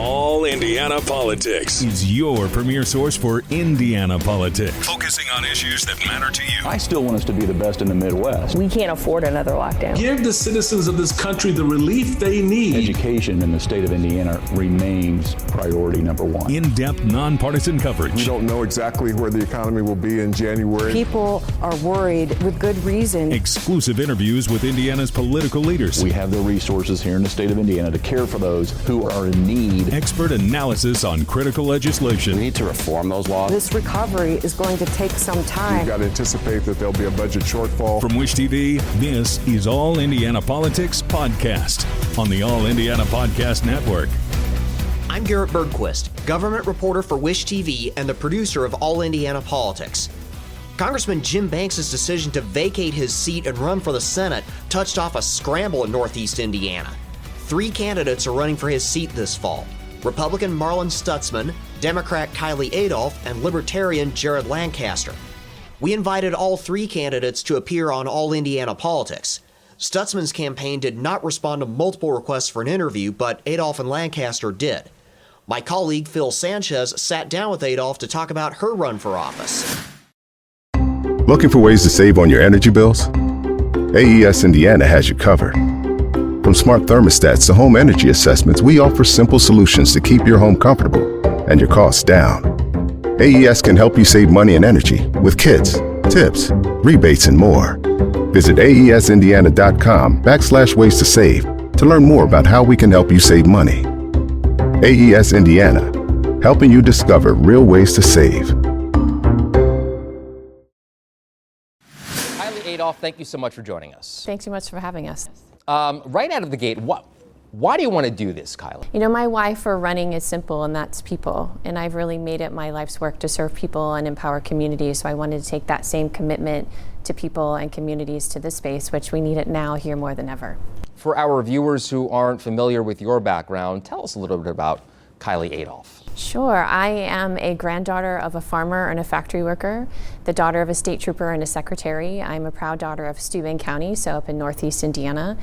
All Indiana Politics is your premier source for Indiana politics, focusing on issues that matter to you. I still want us to be the best in the Midwest. We can't afford another lockdown. Give the citizens of this country the relief they need. Education in the state of Indiana remains priority number one. In-depth, nonpartisan coverage. We don't know exactly where the economy will be in January. People are worried with good reason. Exclusive interviews with Indiana's political leaders. We have the resources here in the state of Indiana to care for those who are in need. Expert analysis on critical legislation. We need to reform those laws. This recovery is going to take some time. We've got to anticipate that there'll be a budget shortfall. From Wish TV, this is All Indiana Politics Podcast on the All Indiana Podcast Network. I'm Garrett Bergquist, government reporter for Wish TV and the producer of All Indiana Politics. Congressman Jim Banks' decision to vacate his seat and run for the Senate touched off a scramble in Northeast Indiana. 3 candidates are running for his seat this fall: Republican Marlin Stutzman, Democrat Kiley Adolph, and Libertarian Jarrad Lancaster. We invited all 3 candidates to appear on All Indiana Politics. Stutzman's campaign did not respond to multiple requests for an interview, but Adolph and Lancaster did. My colleague Phil Sanchez sat down with Adolph to talk about her run for office. Looking for ways to save on your energy bills? AES Indiana has you covered. From smart thermostats to home energy assessments, we offer simple solutions to keep your home comfortable and your costs down. AES can help you save money and energy with kits, tips, rebates, and more. Visit aesindiana.com/ways to save to learn more about how we can help you save money. AES Indiana, helping you discover real ways to save. Kiley Adolph, thank you so much for joining us. Thanks so much for having us. Right out of the gate, why do you want to do this, Kiley? You know, my why for running is simple, and that's people. And I've really made it my life's work to serve people and empower communities. So I wanted to take that same commitment to people and communities to this space, which we need it now here more than ever. For our viewers who aren't familiar with your background, tell us a little bit about Kiley Adolph. Sure. I am a granddaughter of a farmer and a factory worker, the daughter of a state trooper and a secretary. I'm a proud daughter of Steuben County, so up in Northeast Indiana.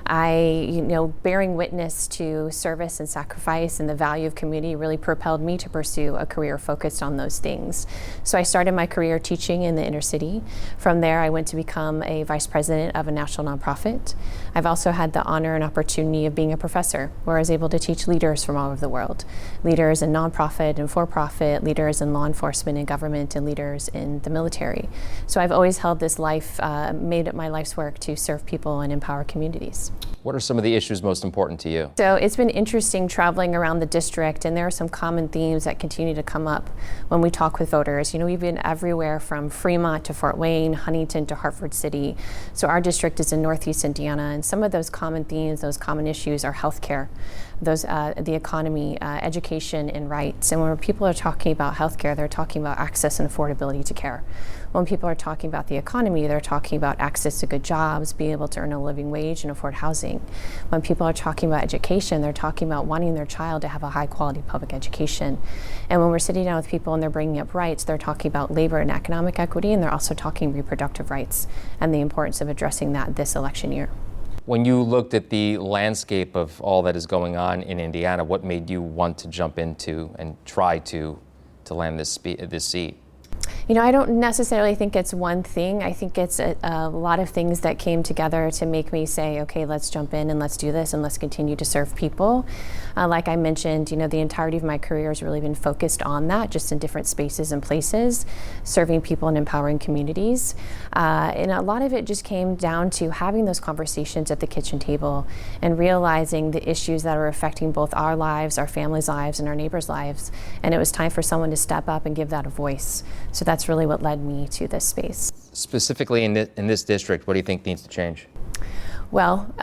Bearing witness to service and sacrifice and the value of community really propelled me to pursue a career focused on those things. So I started my career teaching in the inner city. From there, I went to become a vice president of a national nonprofit. I've also had the honor and opportunity of being a professor, where I was able to teach leaders from all over the world, leaders in nonprofit and for-profit, leaders in law enforcement and government, and leaders in the military. So I've always held this life, made it my life's work to serve people and empower communities. What are some of the issues most important to you? So it's been interesting traveling around the district, and there are some common themes that continue to come up when we talk with voters. You know, we've been everywhere from Fremont to Fort Wayne, Huntington to Hartford City. So our district is in Northeast Indiana, and some of those common themes, those common issues are healthcare, the economy, education, and rights. And when people are talking about healthcare, they're talking about access and affordability to care. When people are talking about the economy, they're talking about access to good jobs, being able to earn a living wage and afford housing. When people are talking about education, they're talking about wanting their child to have a high quality public education. And when we're sitting down with people and they're bringing up rights, they're talking about labor and economic equity, and they're also talking reproductive rights and the importance of addressing that this election year. When you looked at the landscape of all that is going on in Indiana, what made you want to jump into and try to land this seat? You know, I don't necessarily think it's one thing. I think it's a lot of things that came together to make me say, okay, let's jump in and let's do this and let's continue to serve people. Like I mentioned, you know, the entirety of my career has really been focused on that, just in different spaces and places, serving people and empowering communities. And a lot of it just came down to having those conversations at the kitchen table and realizing the issues that are affecting both our lives, our families' lives, and our neighbors' lives. And it was time for someone to step up and give that a voice. So that's really what led me to this space. Specifically in this district, what do you think needs to change? Well,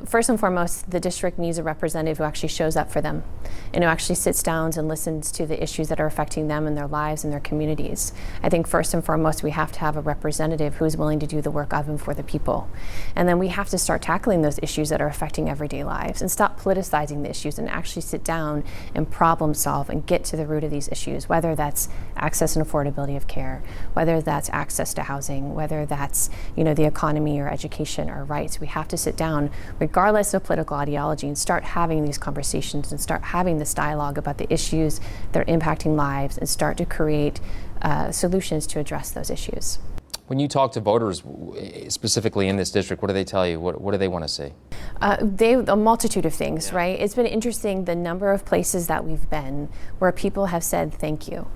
first and foremost, the district needs a representative who actually shows up for them and who actually sits down and listens to the issues that are affecting them in their lives and their communities. I think first and foremost, we have to have a representative who is willing to do the work of and for the people. And then we have to start tackling those issues that are affecting everyday lives and stop politicizing the issues and actually sit down and problem solve and get to the root of these issues, whether that's access and affordability of care, whether that's access to housing, whether that's, you know, the economy or education or rights. We have to sit down, regardless of political ideology, and start having these conversations and start having this dialogue about the issues that are impacting lives and start to create solutions to address those issues. When you talk to voters, specifically in this district, what do they tell you? What do they want to see? A multitude of things, right? It's been interesting the number of places that we've been where people have said thank you.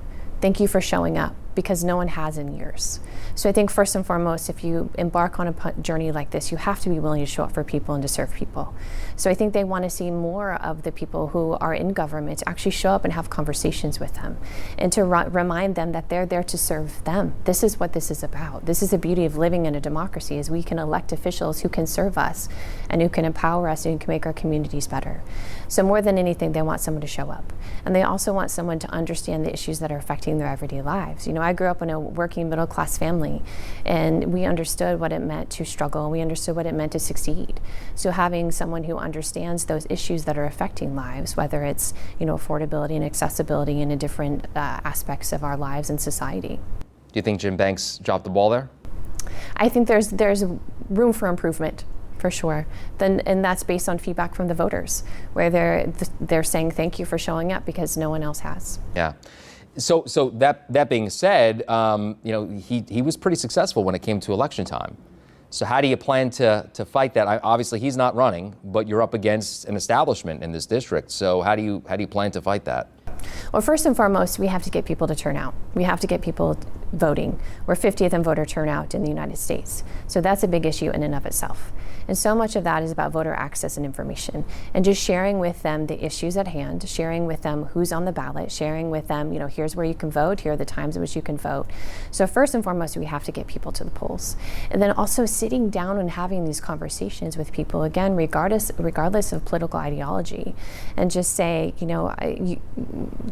Thank you for showing up, because no one has in years. So I think first and foremost, if you embark on a journey like this, you have to be willing to show up for people and to serve people. So I think they want to see more of the people who are in government to actually show up and have conversations with them and to remind them that they're there to serve them. This is what this is about. This is the beauty of living in a democracy, is we can elect officials who can serve us and who can empower us and who can make our communities better. So more than anything, they want someone to show up. And they also want someone to understand the issues that are affecting their everyday lives. You know, I grew up in a working middle class family, and we understood what it meant to struggle, and we understood what it meant to succeed. So having someone who understands those issues that are affecting lives, whether it's, you know, affordability and accessibility in different aspects of our lives and society. Do you think Jim Banks dropped the ball there? I think there's room for improvement, for sure. And that's based on feedback from the voters, where they're saying thank you for showing up because no one else has. Yeah. So that being said, you know, he was pretty successful when it came to election time. So how do you plan to fight that? Obviously, he's not running, but you're up against an establishment in this district. So how do you plan to fight that? Well, first and foremost, we have to get people to turn out. We have to get people voting. We're 50th in voter turnout in the United States. So that's a big issue in and of itself. And so much of that is about voter access and information, and just sharing with them the issues at hand, sharing with them who's on the ballot, sharing with them, you know, here's where you can vote, here are the times in which you can vote. So first and foremost, we have to get people to the polls. And then also sitting down and having these conversations with people, again, regardless of political ideology, and just say, you know,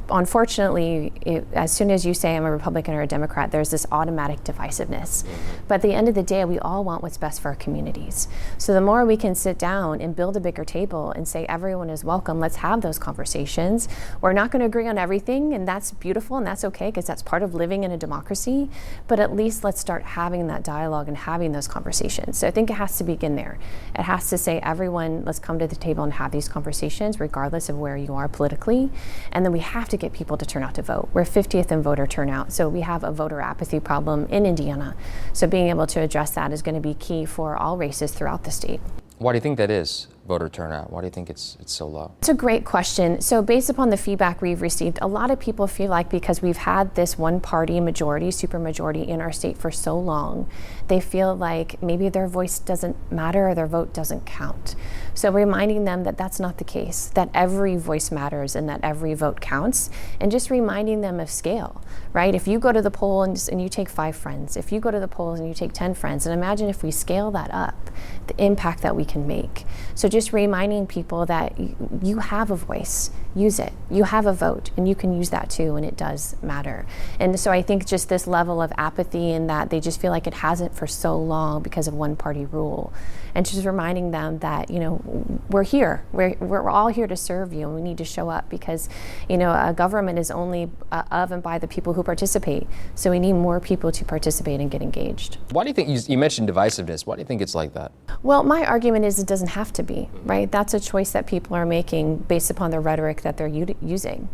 unfortunately, as soon as you say I'm a Republican or a Democrat, there's this automatic divisiveness. But at the end of the day, we all want what's best for our communities. So the more we can sit down and build a bigger table and say everyone is welcome, let's have those conversations. We're not going to agree on everything, and that's beautiful and that's okay, because that's part of living in a democracy. But at least let's start having that dialogue and having those conversations. So I think it has to begin there. It has to say, everyone, let's come to the table and have these conversations, regardless of where you are politically. And then we have to get people to turn out to vote. We're 50th in voter turnout, so we have a voter apathy problem in Indiana. So being able to address that is going to be key for all races throughout the state. Why do you think that is, voter turnout? Why do you think it's so low? It's a great question. So based upon the feedback we've received, a lot of people feel like because we've had this one-party majority, supermajority in our state for so long, they feel like maybe their voice doesn't matter or their vote doesn't count. So reminding them that that's not the case, that every voice matters and that every vote counts, and just reminding them of scale, right? If you go to the poll and you take 5 friends, if you go to the polls and you take 10 friends, and imagine if we scale that up, the impact that we can make. So just reminding people that you have a voice, use it. You have a vote, and you can use that too, and it does matter. And so I think just this level of apathy in that they just feel like it hasn't for so long because of one-party rule. And just reminding them that, you know, we're here. We're all here to serve you, and we need to show up because, you know, a government is only of and by the people who participate. So we need more people to participate and get engaged. Why do you think, you mentioned divisiveness, why do you think it's like that? Well, my argument is it doesn't have to be, right? That's a choice that people are making based upon the rhetoric that they're using.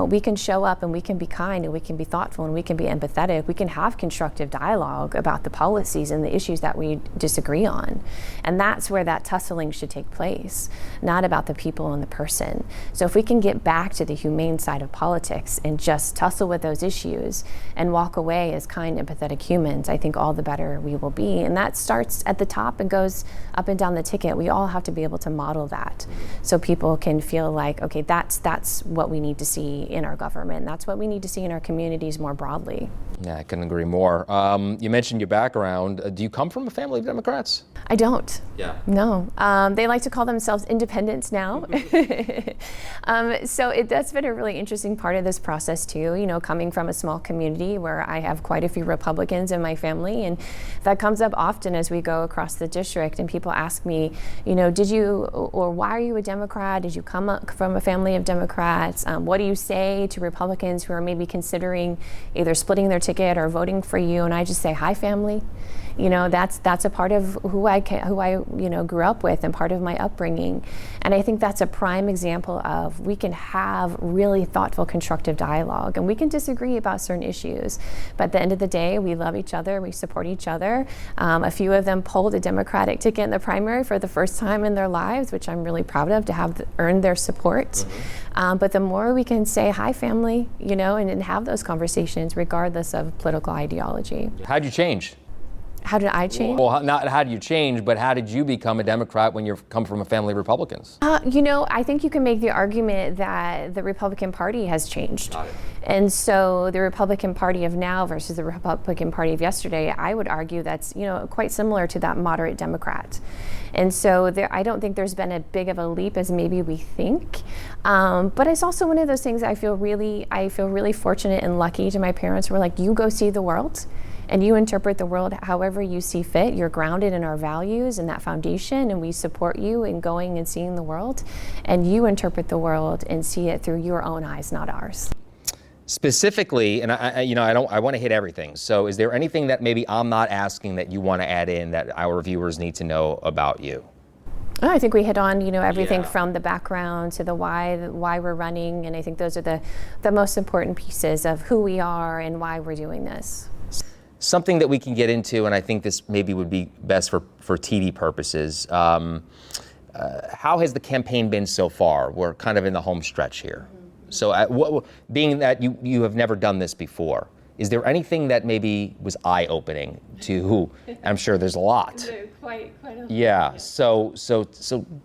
We can show up and we can be kind and we can be thoughtful and we can be empathetic. We can have constructive dialogue about the policies and the issues that we disagree on. And that's where that tussling should take place, not about the people and the person. So if we can get back to the humane side of politics and just tussle with those issues and walk away as kind, empathetic humans, I think all the better we will be. And that starts at the top and goes up and down the ticket. We all have to be able to model that so people can feel like, okay, that's what we need to see in our government. That's what we need to see in our communities more broadly. Yeah, I couldn't agree more. You mentioned your background. Do you come from a family of Democrats? I don't. Yeah. No. They like to call themselves independents now. So that's been a really interesting part of this process too, you know, coming from a small community where I have quite a few Republicans in my family, and that comes up often as we go across the district, and people ask me, you know, why are you a Democrat? Did you come up from a family of Democrats? What do you say to Republicans who are maybe considering either splitting their ticket or voting for you? And I just say, hi, family. That's a part of who I grew up with and part of my upbringing. And I think that's a prime example of we can have really thoughtful, constructive dialogue, and we can disagree about certain issues. But at the end of the day, we love each other, we support each other. A few of them pulled a Democratic ticket in the primary for the first time in their lives, which I'm really proud of, to have earned their support. But the more we can say, hi, family, and have those conversations regardless of political ideology. How'd you change? How did I change? Well, not how did you change, but how did you become a Democrat when you come from a family of Republicans? I think you can make the argument that the Republican Party has changed. And so the Republican Party of now versus the Republican Party of yesterday, I would argue that's, quite similar to that moderate Democrat. And so I don't think there's been as big of a leap as maybe we think. But it's also one of those things I feel really fortunate and lucky to my parents who were like, you go see the world. And you interpret the world however you see fit. You're grounded in our values and that foundation, and we support you in going and seeing the world. And you interpret the world and see it through your own eyes, not ours. Specifically, and I want to hit everything. So, is there anything that maybe I'm not asking that you want to add in that our viewers need to know about you? I think we hit on, everything from the background to the why we're running, and I think those are the most important pieces of who we are and why we're doing this. Something that we can get into, and I think this maybe would be best for TV purposes. How has the campaign been so far? We're kind of in the home stretch here. So being that you have never done this before, is there anything that maybe was eye-opening to, I'm sure there's a lot. Quite a lot. Yeah, so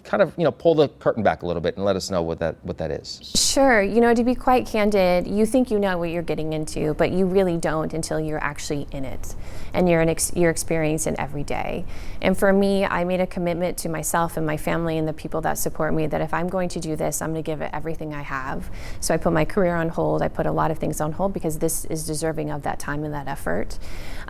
kind of, pull the curtain back a little bit and let us know what that is. Sure, to be quite candid, you think you know what you're getting into, but you really don't until you're actually in it and you're experiencing it every day. And for me, I made a commitment to myself and my family and the people that support me that if I'm going to do this, I'm going to give it everything I have. So I put my career on hold. I put a lot of things on hold because this is deserving of that time and that effort.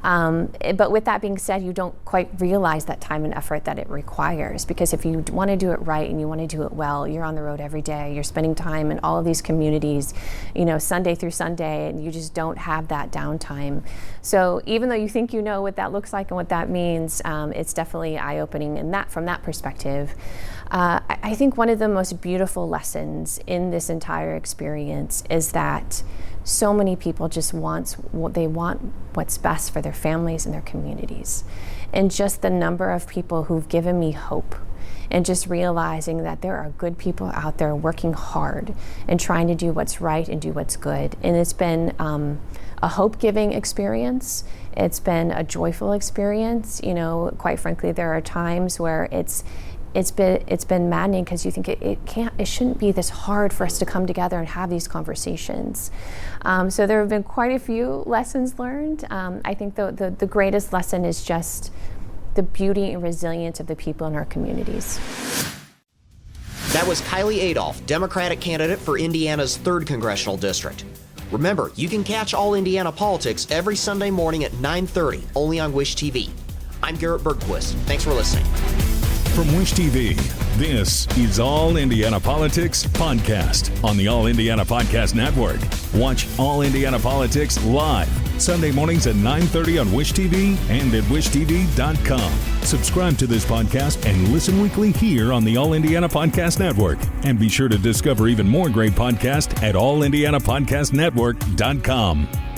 But with that being said, you don't quite realize that time and effort that it requires, because if you want to do it right and you want to do it well, you're on the road every day, you're spending time in all of these communities, Sunday through Sunday, and you just don't have that downtime. So even though you think you know what that looks like and what that means, it's definitely eye-opening from that perspective. I think one of the most beautiful lessons in this entire experience is that so many people just want what's best for their families and their communities. And just the number of people who've given me hope, and just realizing that there are good people out there working hard and trying to do what's right and do what's good. And it's been a hope-giving experience. It's been a joyful experience. Quite frankly, there are times where it's been maddening because you think it shouldn't be this hard for us to come together and have these conversations. So there have been quite a few lessons learned. I think the greatest lesson is just the beauty and resilience of the people in our communities. That was Kiley Adolph, Democratic candidate for Indiana's 3rd Congressional District. Remember, you can catch All Indiana Politics every Sunday morning at 9:30, only on Wish TV. I'm Jarrad Bergquist. Thanks for listening. From Wish TV, this is All Indiana Politics Podcast on the All Indiana Podcast Network. Watch All Indiana Politics live Sunday mornings at 9:30 on Wish TV and at wishtv.com. Subscribe to this podcast and listen weekly here on the All Indiana Podcast Network. And be sure to discover even more great podcasts at allindianapodcastnetwork.com.